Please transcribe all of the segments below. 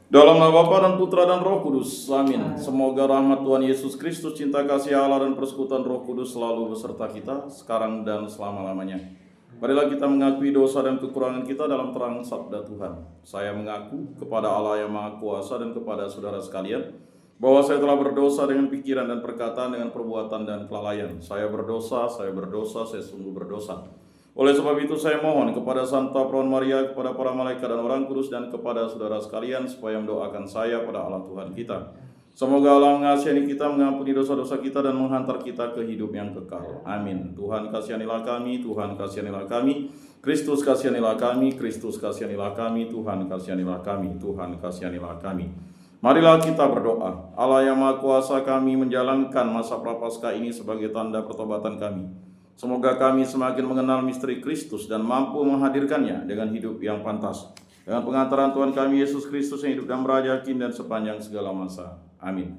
Dalam nama Bapa dan Putra dan Roh Kudus, amin. Semoga rahmat Tuhan Yesus Kristus, cinta kasih Allah dan persekutuan Roh Kudus selalu beserta kita, sekarang dan selama-lamanya. Marilah kita mengakui dosa dan kekurangan kita dalam terang sabda Tuhan. Saya mengaku kepada Allah yang Maha Kuasa dan kepada saudara sekalian, bahwa saya telah berdosa dengan pikiran dan perkataan, dengan perbuatan dan kelalaian. Saya berdosa, saya sungguh berdosa. Oleh sebab itu saya mohon kepada Santa Perawan Maria, kepada para malaikat dan orang kudus, dan kepada saudara sekalian supaya mendoakan saya pada Allah Tuhan kita. Semoga Allah mengasihi kita, mengampuni dosa-dosa kita, dan menghantar kita ke hidup yang kekal. Amin. Tuhan kasihanilah kami, Tuhan kasihanilah kami. Kristus kasihanilah kami, Kristus kasihanilah kami, Tuhan kasihanilah kami, Tuhan kasihanilah kami. Marilah kita berdoa. Allah yang Maha Kuasa, kami menjalankan masa Prapaskah ini sebagai tanda pertobatan kami. Semoga kami semakin mengenal misteri Kristus dan mampu menghadirkannya dengan hidup yang pantas. Dengan pengantaran Tuhan kami Yesus Kristus yang hidup dan meraja kini dan sepanjang segala masa. Amin.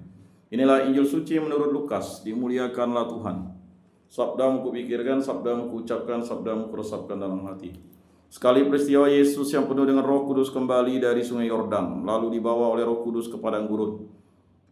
Inilah Injil suci menurut Lukas. Dimuliakanlah Tuhan. Sabdamu kupikirkan, sabdamu kuucapkan, sabdamu kuresapkan dalam hati. Sekali peristiwa Yesus yang penuh dengan Roh Kudus kembali dari sungai Yordan, lalu dibawa oleh Roh Kudus ke padang gurun.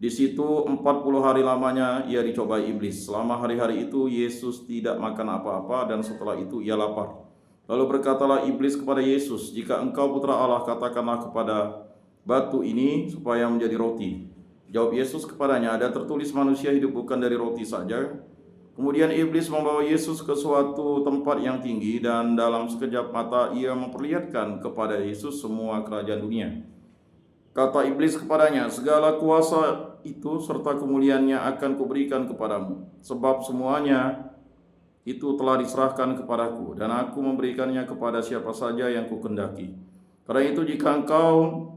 Di situ 40 hari lamanya ia dicobai iblis. Selama hari-hari itu Yesus tidak makan apa-apa, dan setelah itu ia lapar. Lalu berkatalah iblis kepada Yesus, "Jika engkau putra Allah, katakanlah kepada batu ini supaya menjadi roti." Jawab Yesus kepadanya, "Ada tertulis, manusia hidup bukan dari roti saja." Kemudian iblis membawa Yesus ke suatu tempat yang tinggi, dan dalam sekejap mata ia memperlihatkan kepada Yesus semua kerajaan dunia. Kata iblis kepadanya, "Segala kuasa itu serta kemuliaannya akan kuberikan kepadamu, sebab semuanya itu telah diserahkan kepadaku, dan aku memberikannya kepada siapa saja yang kukendaki. Karena itu jika engkau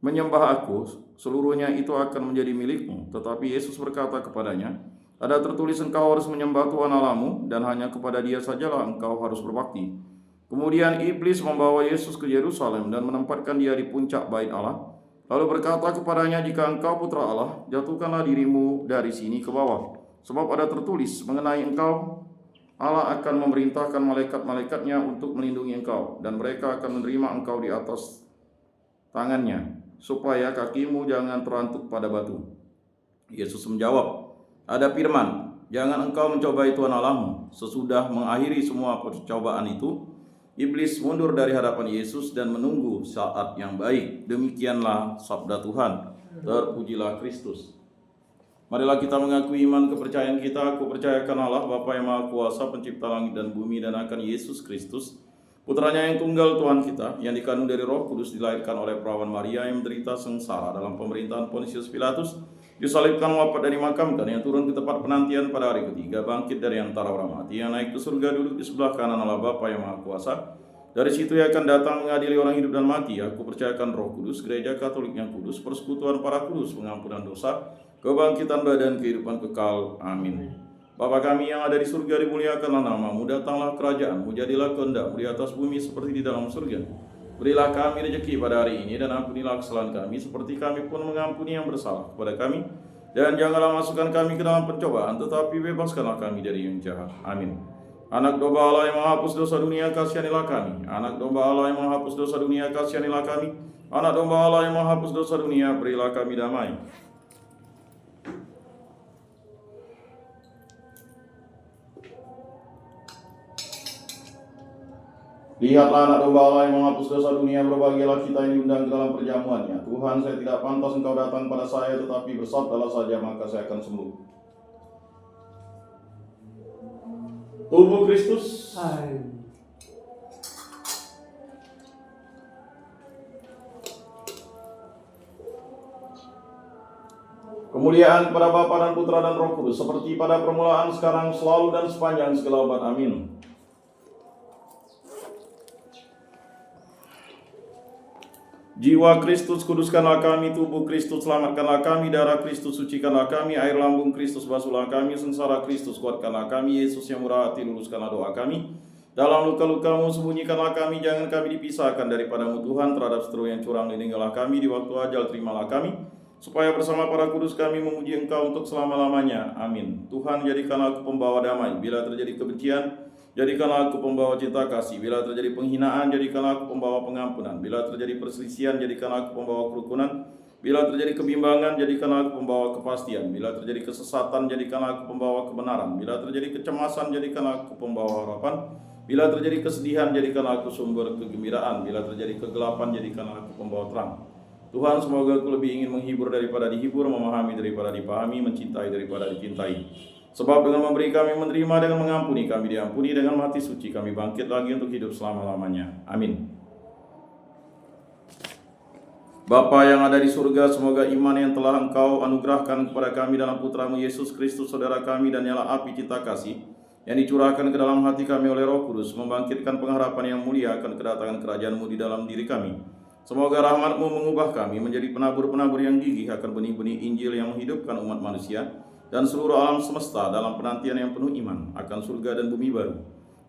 menyembah aku, seluruhnya itu akan menjadi milikmu." Tetapi Yesus berkata kepadanya, "Ada tertulis, engkau harus menyembah Tuhan Allahmu, dan hanya kepada Dia sajalah engkau harus berbakti." Kemudian iblis membawa Yesus ke Yerusalem dan menempatkan dia di puncak bait Allah. Lalu berkata kepadanya, "Jika engkau putra Allah, jatuhkanlah dirimu dari sini ke bawah. Sebab ada tertulis mengenai engkau, Allah akan memerintahkan malaikat-malaikatnya untuk melindungi engkau, dan mereka akan menerima engkau di atas tangannya, supaya kakimu jangan terantuk pada batu." Yesus menjawab, "Ada firman, jangan engkau mencobai Tuhan Allahmu." Sesudah mengakhiri semua percobaan itu, iblis mundur dari hadapan Yesus dan menunggu saat yang baik. Demikianlah sabda Tuhan. Terpujilah Kristus. Marilah kita mengakui iman kepercayaan kita. Aku percayakan Allah, Bapa yang Maha Kuasa, pencipta langit dan bumi, dan akan Yesus Kristus, putranya yang tunggal Tuhan kita, yang dikandung dari Roh Kudus, dilahirkan oleh perawan Maria, yang menderita sengsara dalam pemerintahan Pontius Pilatus, disalibkan, wafat, dan dimakamkan, yang turun ke tempat penantian pada hari ketiga, bangkit dari antara orang mati, yang naik ke surga, duduk di sebelah kanan Allah Bapa yang Maha Kuasa. Dari situ ia akan datang mengadili orang hidup dan mati. Aku percayakan Roh Kudus, gereja Katolik yang kudus, persekutuan para kudus, pengampunan dosa, kebangkitan badan, kehidupan kekal. Amin. Bapa kami yang ada di surga, dimuliakanlah namamu, datanglah kerajaanmu, jadilah kehendakmu di atas bumi seperti di dalam surga. Berilah kami rezeki pada hari ini, dan ampunilah kesalahan kami seperti kami pun mengampuni yang bersalah kepada kami. Dan janganlah masukkan kami ke dalam pencobaan, tetapi bebaskanlah kami dari yang jahat. Amin. Anak domba Allah yang menghapus dosa dunia, kasihanilah kami. Anak domba Allah yang menghapus dosa dunia, kasihanilah kami. Anak domba Allah yang menghapus dosa dunia, berilah kami damai. Lihatlah anak domba Allah yang menghapus dosa dunia, berbahagialah kita yang diundang dalam perjamuannya. Tuhan, saya tidak pantas engkau datang pada saya, tetapi bersabdalah saja, maka saya akan sembuh. Tubuh Kristus. Kemuliaan kepada Bapa dan Putra dan Roh Kudus, seperti pada permulaan, sekarang, selalu, dan sepanjang segala abad. Amin. Jiwa Kristus, kuduskanlah kami. Tubuh Kristus, selamatkanlah kami. Darah Kristus, sucikanlah kami. Air lambung Kristus, basuhlah kami. Sengsara Kristus, kuatkanlah kami. Yesus yang murah hati, luluskanlah doa kami. Dalam luka-lukamu, sembunyikanlah kami. Jangan kami dipisahkan daripadamu Tuhan. Terhadap seteru yang curang, lindungilah kami. Di waktu ajal, terimalah kami, supaya bersama para kudus kami memuji Engkau untuk selama-lamanya. Amin. Tuhan, jadikanlah aku pembawa damai. Bila terjadi kebencian, jadikanlah aku pembawa cinta kasih. Bila terjadi penghinaan, jadikanlah aku pembawa pengampunan. Bila terjadi perselisihan, jadikanlah aku pembawa kerukunan. Bila terjadi kebimbangan, jadikanlah aku pembawa kepastian. Bila terjadi kesesatan, jadikanlah aku pembawa kebenaran. Bila terjadi kecemasan, jadikanlah aku pembawa harapan. Bila terjadi kesedihan, jadikanlah aku sumber kegembiraan. Bila terjadi kegelapan, jadikanlah aku pembawa terang. Tuhan, semoga aku lebih ingin menghibur daripada dihibur, memahami daripada dipahami, mencintai daripada dicintai. Sebab dengan memberi kami menerima, dengan mengampuni kami diampuni, dengan mati suci kami bangkit lagi untuk hidup selama-lamanya. Amin. Bapa yang ada di surga, semoga iman yang telah Engkau anugerahkan kepada kami dalam Putramu Yesus Kristus, saudara kami, dan nyala api cinta kasih yang dicurahkan ke dalam hati kami oleh Roh Kudus, membangkitkan pengharapan yang mulia akan kedatangan kerajaan-Mu di dalam diri kami. Semoga rahmat-Mu mengubah kami menjadi penabur-penabur yang gigih akan benih-benih Injil yang menghidupkan umat manusia dan seluruh alam semesta dalam penantian yang penuh iman akan surga dan bumi baru.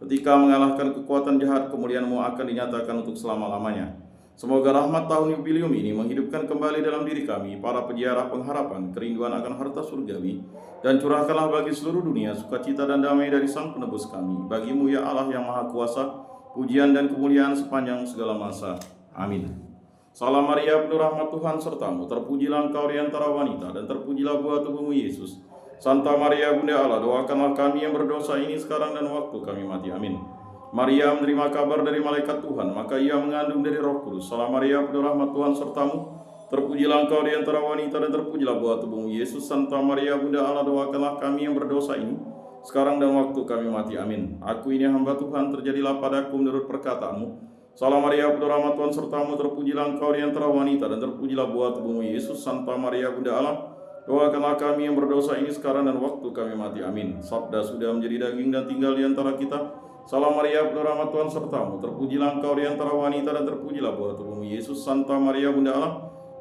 Ketika mengalahkan kekuatan jahat, kemuliaan-Mu akan dinyatakan untuk selama-lamanya. Semoga rahmat tahun jubilium ini menghidupkan kembali dalam diri kami para peziarah pengharapan, kerinduan akan harta surgawi, dan curahkanlah bagi seluruh dunia sukacita dan damai dari Sang Penebus kami. Bagi-Mu ya Allah yang Maha Kuasa, pujian dan kemuliaan sepanjang segala masa. Amin. Salam Maria, penuh rahmat Tuhan sertamu, terpujilah Engkau di antara wanita, dan terpujilah buah tubuhmu Yesus. Santa Maria Bunda Allah, doakanlah kami yang berdosa ini sekarang dan waktu kami mati. Amin. Maria menerima kabar dari malaikat Tuhan, maka ia mengandung dari Roh Kudus. Salam Maria, penuh rahmat Tuhan sertamu, terpujilah Engkau di antara wanita, dan terpujilah buah tubuhmu Yesus. Santa Maria Bunda Allah, doakanlah kami yang berdosa ini sekarang dan waktu kami mati. Amin. Aku ini hamba Tuhan, terjadilah padaku menurut perkataanmu. Salam Maria, penuh rahmat Tuhan sertamu, terpujilah Engkau di antara wanita, dan terpujilah buah tubuhmu Yesus. Santa Maria Bunda Allah, doakanlah kami yang berdosa ini sekarang dan waktu kami mati. Amin. Sabda sudah menjadi daging dan tinggal di antara kita. Salam Maria, penuh rahmat Tuhan sertamu, terpujilah Engkau di antara wanita, dan terpujilah buah tubuhmu Yesus. Santa Maria Bunda Allah,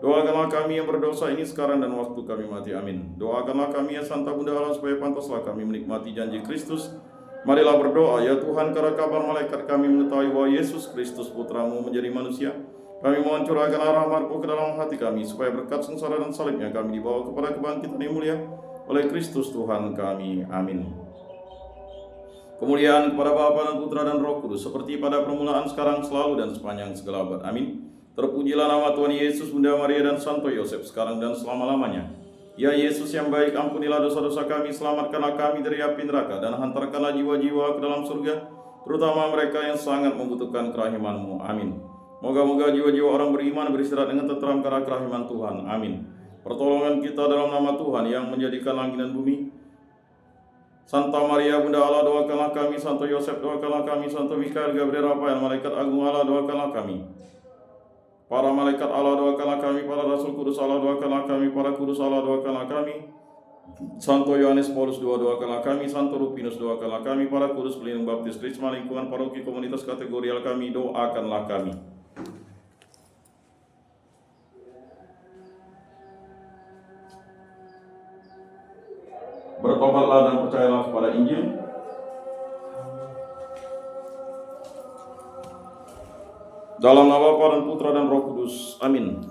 doakanlah kami yang berdosa ini sekarang dan waktu kami mati. Amin. Doakanlah kami ya Santa Bunda Allah, supaya pantaslah kami menikmati janji Kristus. Marilah berdoa, ya Tuhan, karena kabar malaikat kami mengetahui bahwa Yesus Kristus Putramu menjadi manusia. Kami mohon curahkanlah rahmat-Mu ke dalam hati kami, supaya berkat sengsara dan salibnya kami dibawa kepada kebangkitan yang mulia oleh Kristus Tuhan kami. Amin. Kemuliaan kepada Bapa dan Putra dan Roh Kudus, seperti pada permulaan, sekarang, selalu, dan sepanjang segala abad. Amin. Terpujilah nama Tuhan Yesus, Bunda Maria, dan Santo Yosef, sekarang dan selama-lamanya. Ya Yesus yang baik, ampunilah dosa-dosa kami, selamatkanlah kami dari api neraka, dan hantarkanlah jiwa-jiwa ke dalam surga, terutama mereka yang sangat membutuhkan kerahiman-Mu. Amin. Moga-moga jiwa-jiwa orang beriman beristirahat dengan tenteram karena kerahiman Tuhan. Amin. Pertolongan kita dalam nama Tuhan yang menjadikan langit dan bumi. Santa Maria Bunda Allah, doakanlah kami. Santo Yosef, doakanlah kami. Santo Mikael, Gabriel, Rafael, malaikat agung Allah, doakanlah kami. Para malaikat Allah, doakanlah kami. Para rasul kudus Allah, doakanlah kami. Para kudus Allah, doakanlah kami. Santo Yohanes Paulus II, doakanlah kami. Santo Rupinus, doakanlah kami. Para kudus pelindung baptis Krisma, lingkungan paroki komunitas kategorial kami, doakanlah kami. Bertobatlah dan percayalah kepada Injil. Dalam nama Bapa dan Putra dan Roh Kudus. Amin.